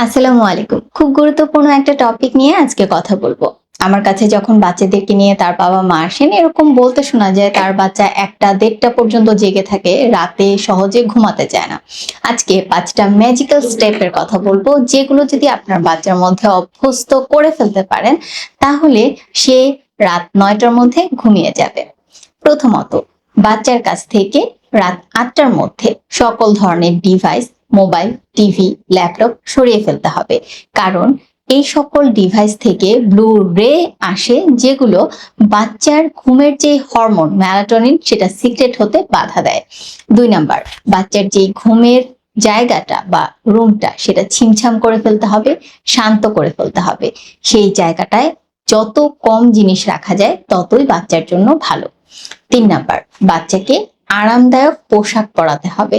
আসসালামু আলাইকুম। খুব গুরুত্বপূর্ণ একটা টপিক নিয়ে আজকে কথা বলবো। আমার কাছে যখন বাচ্চাদেরকে নিয়ে তার বাবা-মা আসেন, এরকম বলতে শোনা যায় তার বাচ্চা ১টা-১.৫টা পর্যন্ত জেগে থাকে, রাতে সহজে ঘুমাতে চায় না। আজকে ৫টা ম্যাজিক্যাল স্টেপের কথা বলবো, যেগুলো যদি আপনার বাচ্চার মধ্যে অভ্যস্ত করে ফেলতে পারেন, তাহলে সে রাত ৯টার মধ্যে ঘুমিয়ে যাবে। প্রথমত, বাচ্চার কাছ থেকে রাত ৮টার মধ্যে সকল ধরনের ডিভাইস, মোবাইল, টিভি, ল্যাপটপ সরিয়ে ফেলতে হবে। কারণ এই সকল ডিভাইস থেকে ব্লু রে আসে, যেগুলো বাচ্চার ঘুমের যে হরমোন মেলাটোনিন সেটা সিক্রেট হতে বাধা দেয়। ২ নাম্বার, বাচ্চার যে ঘুমের জায়গাটা বা রুমটা সেটা ছিমছাম করে ফেলতে হবে, শান্ত করে ফেলতে হবে। সেই জায়গাটায় যত কম জিনিস রাখা যায় ততই বাচ্চার জন্য ভালো। ৩ নাম্বার, বাচ্চাকে আরামদায়ক পোশাক পরাতে হবে।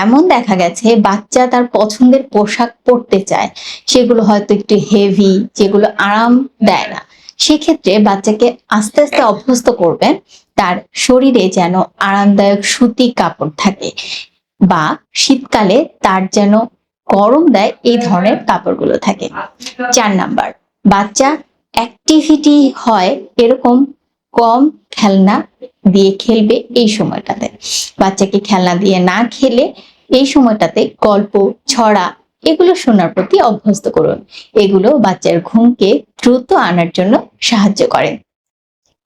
এমন দেখা গেছে বাচ্চা তার পছন্দের পোশাক পরতে চায়, সেগুলো হয়তো একটু হেভি, যেগুলো আরাম দেয় না। সেক্ষেত্রে বাচ্চাকে আস্তে আস্তে অভ্যস্ত করবেন তার শরীরে যেন আরামদায়ক সুতি কাপড় থাকে, বা শীতকালে তার যেন গরম দেয় এই ধরনের কাপড়গুলো থাকে। ৪ নাম্বার, বাচ্চা অ্যাক্টিভিটি হয় এরকম কম খেলনা দিয়ে খেলবে এই সময়টাতে। বাচ্চাকে খেলনা দিয়ে না খেলে এই সময়টাতে গল্প, ছড়া এগুলো শোনার প্রতি অভ্যস্ত করুন। এগুলো বাচ্চার ঘুমকে দ্রুত আনার জন্য সাহায্য করে।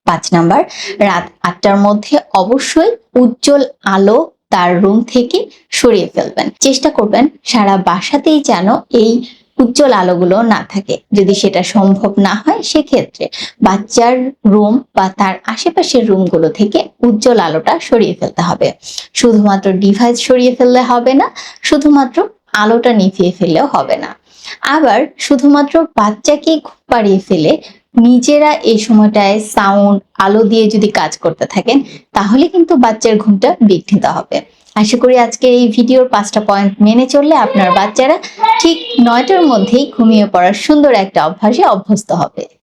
৫ নাম্বার, রাত ৮টার মধ্যে অবশ্যই উজ্জ্বল আলো তার রুম থেকে সরিয়ে ফেলবেন। চেষ্টা করবেন সারা বাসাতেই যেন এই উজ্জ্বল আলোগুলো না থাকে। যদি সেটা সম্ভব না হয়, সেক্ষেত্রে বাচ্চার রুম বা তার আশেপাশের রুমগুলো থেকে উজ্জ্বল আলোটা সরিয়ে ফেলতে হবে। শুধুমাত্র ডিভাইস সরিয়ে ফেললে হবে না, শুধুমাত্র আলোটা নিভিয়ে ফেললেও হবে না। আবার শুধুমাত্র বাচ্চাকে ঘুম পাড়িয়ে ফেলে নিজেরা এই সময়টায় সাউন্ড, আলো দিয়ে যদি কাজ করতে থাকেন, তাহলে কিন্তু বাচ্চার ঘুমটা বিঘ্নিত হবে। আশা করি আজকের এই ভিডিওর ৫টা পয়েন্ট মেনে চললে আপনার বাচ্চারা ঠিক ৯টার মধ্যেই ঘুমিয়ে পড়ার সুন্দর একটা অভ্যাসে অভ্যস্ত হবে।